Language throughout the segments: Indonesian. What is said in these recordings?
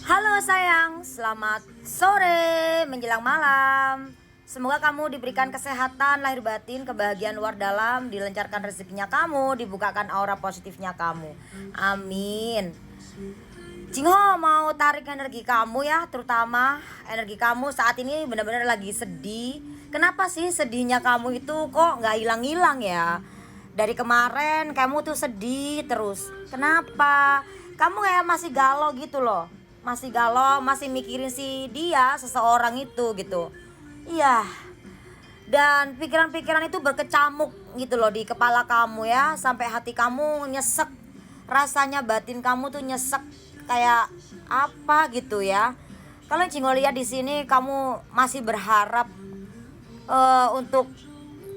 Halo sayang, selamat sore menjelang malam. Semoga kamu diberikan kesehatan lahir batin, kebahagiaan luar dalam, dilancarkan rezekinya kamu, dibukakan aura positifnya kamu. Amin. Jingho mau tarik energi kamu ya, terutama energi kamu saat ini benar-benar lagi sedih. Kenapa sih sedihnya kamu itu kok nggak hilang-hilang ya? Dari kemarin kamu tuh sedih terus. Kenapa? Kamu kayak masih galau gitu loh. Masih galau, masih mikirin si dia, seseorang itu gitu. Iya. Dan pikiran-pikiran itu berkecamuk gitu loh di kepala kamu ya, sampai hati kamu nyesek. Rasanya batin kamu tuh nyesek kayak apa gitu ya. Kalau Cingo lihat di sini kamu masih berharap untuk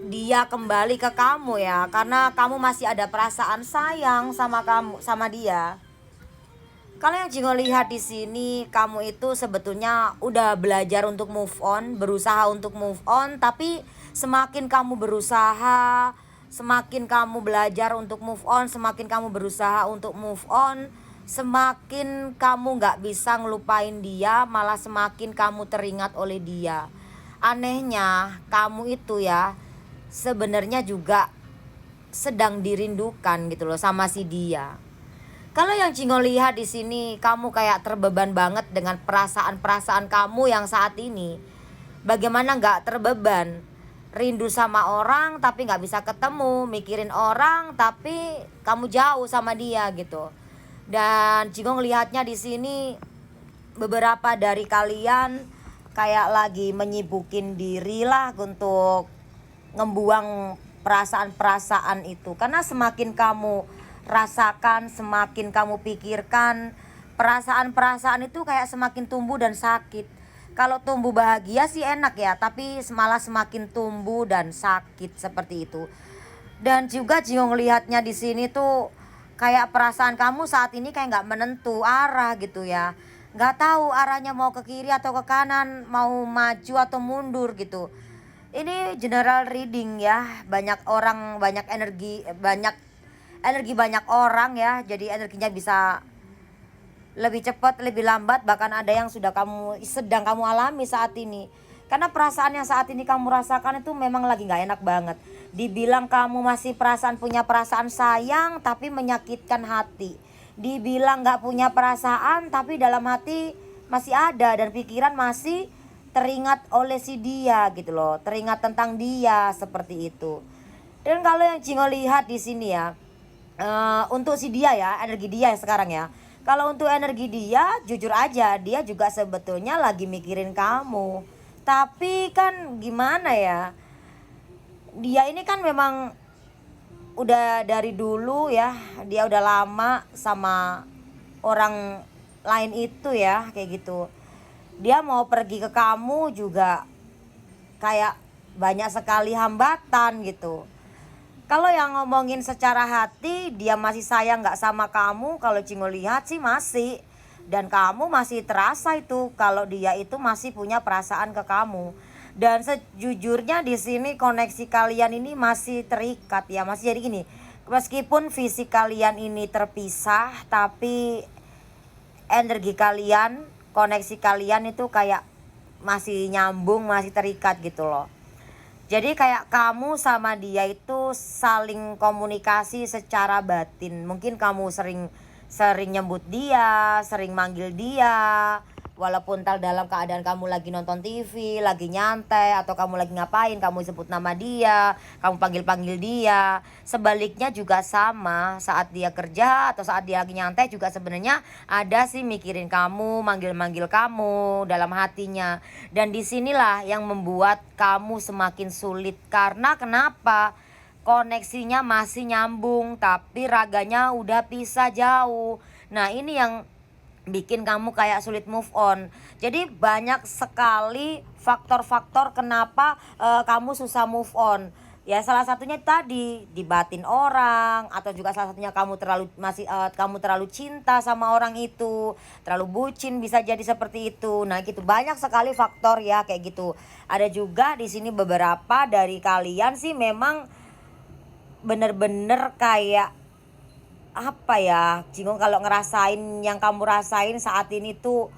dia kembali ke kamu ya, karena kamu masih ada perasaan sayang sama kamu, sama dia. Kalau yang Jingo lihat di sini, kamu itu sebetulnya udah belajar untuk move on, berusaha untuk move on, tapi semakin kamu berusaha, semakin kamu belajar untuk move on, semakin kamu berusaha untuk move on, semakin kamu nggak bisa ngelupain dia, malah semakin kamu teringat oleh dia. Anehnya, kamu itu ya sebenarnya juga sedang dirindukan gitu loh sama si dia. Kalau yang Cingo lihat di sini, kamu kayak terbeban banget dengan perasaan-perasaan kamu yang saat ini. Bagaimana nggak terbeban? Rindu sama orang tapi nggak bisa ketemu, mikirin orang tapi kamu jauh sama dia gitu. Dan Cingo ngelihatnya di sini beberapa dari kalian kayak lagi menyibukin diri lah untuk ngebuang perasaan-perasaan itu, karena semakin kamu rasakan, semakin kamu pikirkan, perasaan-perasaan itu kayak semakin tumbuh dan sakit. Kalau tumbuh bahagia sih enak ya, tapi malah semakin tumbuh dan sakit seperti itu. Dan juga Jio ngelihatnya di sini tuh kayak perasaan kamu saat ini kayak nggak menentu arah gitu ya, nggak tahu arahnya mau ke kiri atau ke kanan, mau maju atau mundur gitu. Ini general reading ya, banyak orang, banyak energi banyak orang ya, jadi energinya bisa lebih cepat, lebih lambat, bahkan ada yang sedang kamu alami saat ini. Karena perasaan yang saat ini kamu rasakan itu memang lagi nggak enak banget. Dibilang kamu masih punya perasaan sayang tapi menyakitkan hati. Dibilang nggak punya perasaan tapi dalam hati masih ada, dan pikiran masih teringat oleh si dia gitu loh, teringat tentang dia seperti itu. Dan kalau yang Cingo lihat di sini ya, untuk si dia ya, energi dia sekarang ya. Kalau untuk energi dia, jujur aja dia juga sebetulnya lagi mikirin kamu. Tapi kan gimana ya, dia ini kan memang udah dari dulu ya, dia udah lama sama orang lain itu ya, kayak gitu. Dia mau pergi ke kamu juga kayak banyak sekali hambatan gitu. Kalau yang ngomongin secara hati, dia masih sayang nggak sama kamu? Kalau Cingo lihat sih masih. Dan kamu masih terasa itu kalau dia itu masih punya perasaan ke kamu. Dan sejujurnya di sini koneksi kalian ini masih terikat ya, masih jadi gini. Meskipun fisik kalian ini terpisah, tapi energi kalian, koneksi kalian itu kayak masih nyambung, masih terikat gitu loh. Jadi kayak kamu sama dia itu saling komunikasi secara batin. Mungkin kamu sering nyebut dia, sering manggil dia, walaupun dalam keadaan kamu lagi nonton TV, lagi nyantai, atau kamu lagi ngapain, kamu sebut nama dia, kamu panggil-panggil dia. Sebaliknya juga sama, saat dia kerja atau saat dia lagi nyantai juga sebenarnya ada sih mikirin kamu, manggil-manggil kamu dalam hatinya. Dan disinilah yang membuat kamu semakin sulit. Karena kenapa? Koneksinya masih nyambung tapi raganya udah pisah jauh. Nah ini yang bikin kamu kayak sulit move on. Jadi banyak sekali faktor-faktor kenapa kamu susah move on. Ya salah satunya tadi dibatin orang, atau juga salah satunya kamu terlalu cinta sama orang itu, terlalu bucin, bisa jadi seperti itu. Nah gitu, banyak sekali faktor ya kayak gitu. Ada juga di sini beberapa dari kalian sih memang bener-bener kayak apa ya, Jingong, kalau ngerasain yang kamu rasain saat ini tuh,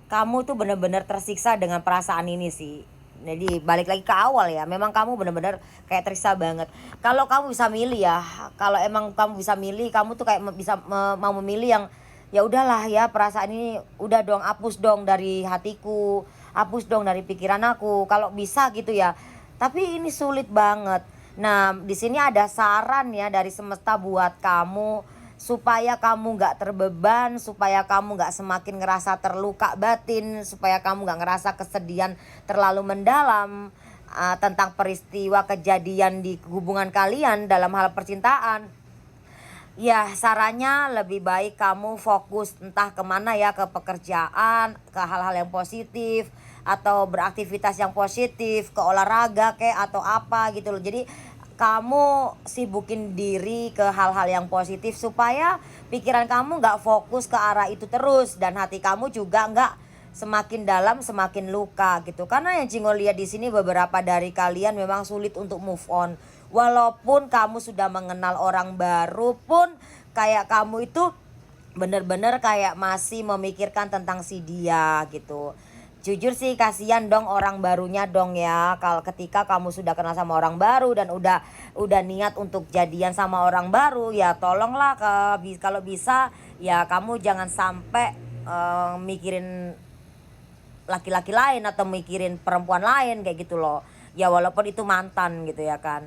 kamu tuh bener-bener tersiksa dengan perasaan ini sih. Jadi balik lagi ke awal ya, memang kamu bener-bener kayak tersiksa banget. Kalau kamu bisa milih ya, kalau emang kamu bisa milih, kamu tuh kayak bisa mau memilih yang ya udahlah ya, perasaan ini udah dong, hapus dong dari hatiku, hapus dong dari pikiran aku. Kalau bisa gitu ya. Tapi ini sulit banget. Nah, di sini ada saran ya dari semesta buat kamu supaya kamu nggak terbeban, supaya kamu nggak semakin ngerasa terluka batin, supaya kamu nggak ngerasa kesedihan terlalu mendalam tentang peristiwa kejadian di hubungan kalian dalam hal percintaan. Ya, sarannya lebih baik kamu fokus entah kemana ya, ke pekerjaan, ke hal-hal yang positif, atau beraktivitas yang positif, ke olahraga kayak atau apa gitu loh. Jadi kamu sibukin diri ke hal-hal yang positif supaya pikiran kamu nggak fokus ke arah itu terus, dan hati kamu juga nggak semakin dalam semakin luka gitu. Karena yang Jingo lihat di sini, beberapa dari kalian memang sulit untuk move on. Walaupun kamu sudah mengenal orang baru pun, kayak kamu itu bener-bener kayak masih memikirkan tentang si dia gitu. Jujur sih kasihan dong orang barunya dong ya, kalau ketika kamu sudah kenal sama orang baru dan udah niat untuk jadian sama orang baru, ya tolonglah kalau bisa ya kamu jangan sampai mikirin laki-laki lain atau mikirin perempuan lain kayak gitu loh. Ya walaupun itu mantan gitu ya kan.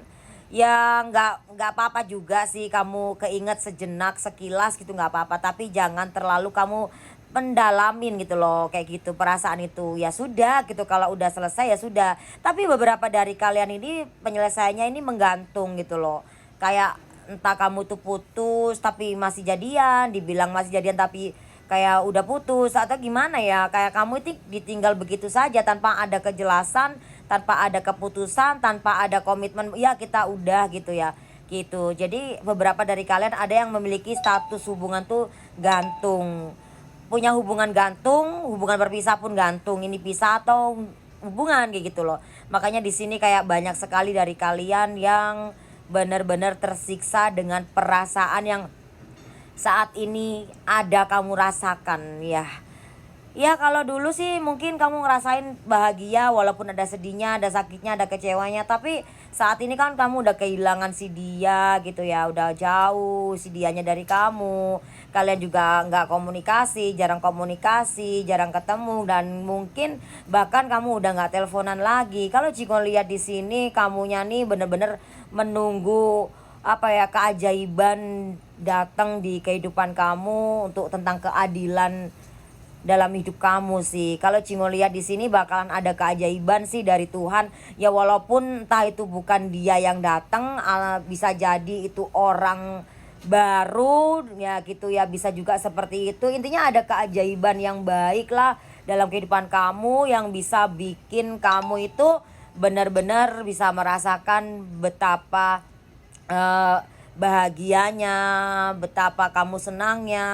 Ya nggak apa-apa juga sih kamu keinget sejenak sekilas gitu, nggak apa-apa, tapi jangan terlalu kamu pendalamin gitu loh kayak gitu perasaan itu. Ya sudah gitu, kalau udah selesai ya sudah. Tapi beberapa dari kalian ini penyelesaiannya ini menggantung gitu loh. Kayak entah kamu tuh putus tapi masih jadian, dibilang masih jadian tapi kayak udah putus, atau gimana ya, kayak kamu itu ditinggal begitu saja tanpa ada kejelasan, tanpa ada keputusan, tanpa ada komitmen, ya kita udah gitu ya gitu. Jadi beberapa dari kalian ada yang memiliki status hubungan tuh gantung, punya hubungan gantung, hubungan berpisah pun gantung, ini pisah atau hubungan kayak gitu loh. Makanya di sini kayak banyak sekali dari kalian yang benar-benar tersiksa dengan perasaan yang saat ini ada kamu rasakan ya. Ya kalau dulu sih mungkin kamu ngerasain bahagia walaupun ada sedihnya, ada sakitnya, ada kecewanya. Tapi saat ini kan kamu udah kehilangan si dia gitu ya. Udah jauh si dianya dari kamu. Kalian juga nggak komunikasi, jarang ketemu. Dan mungkin bahkan kamu udah nggak teleponan lagi. Kalau Ciko lihat di sini, kamunya nih bener-bener menunggu apa ya, keajaiban datang di kehidupan kamu untuk tentang keadilan dalam hidup kamu sih. Kalau Cimo lihat di sini bakalan ada keajaiban sih dari Tuhan. Ya walaupun entah itu bukan dia yang datang, bisa jadi itu orang baru ya gitu ya, bisa juga seperti itu. Intinya ada keajaiban yang baik lah dalam kehidupan kamu yang bisa bikin kamu itu benar-benar bisa merasakan betapa bahagianya, betapa kamu senangnya.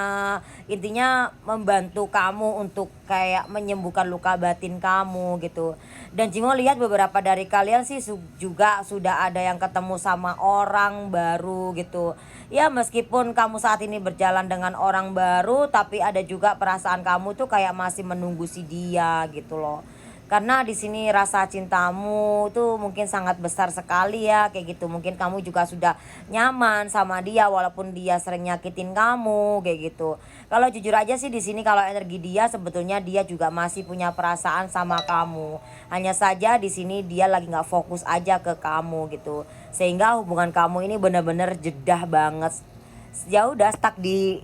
Intinya membantu kamu untuk kayak menyembuhkan luka batin kamu gitu. Dan Cimo lihat beberapa dari kalian sih juga sudah ada yang ketemu sama orang baru gitu. Ya meskipun kamu saat ini berjalan dengan orang baru, tapi ada juga perasaan kamu tuh kayak masih menunggu si dia gitu loh. Karena di sini rasa cintamu tuh mungkin sangat besar sekali ya kayak gitu. Mungkin kamu juga sudah nyaman sama dia walaupun dia sering nyakitin kamu kayak gitu. Kalau jujur aja sih di sini kalau energi dia, sebetulnya dia juga masih punya perasaan sama kamu. Hanya saja di sini dia lagi nggak fokus aja ke kamu gitu. Sehingga hubungan kamu ini benar-benar jedah banget. Ya udah stuck di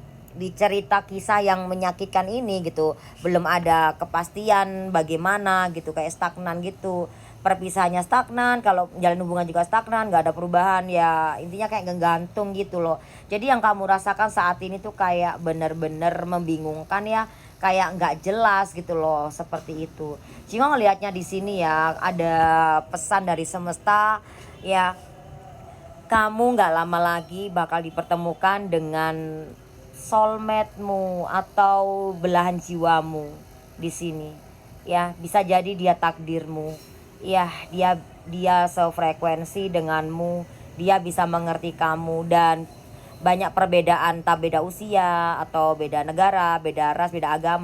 cerita kisah yang menyakitkan ini gitu. Belum ada kepastian bagaimana gitu, kayak stagnan gitu. Perpisahannya stagnan, kalau jalan hubungan juga stagnan, nggak ada perubahan ya. Intinya kayak ngegantung gitu loh. Jadi yang kamu rasakan saat ini tuh kayak bener-bener membingungkan ya, kayak nggak jelas gitu loh, seperti itu. Cuma ngelihatnya di sini ya, ada pesan dari semesta ya, kamu nggak lama lagi bakal dipertemukan dengan soulmate-mu atau belahan jiwamu di sini. Ya, bisa jadi dia takdirmu. Ya, dia sefrekuensi denganmu, dia bisa mengerti kamu, dan banyak perbedaan, entah beda usia atau beda negara, beda ras, beda agama.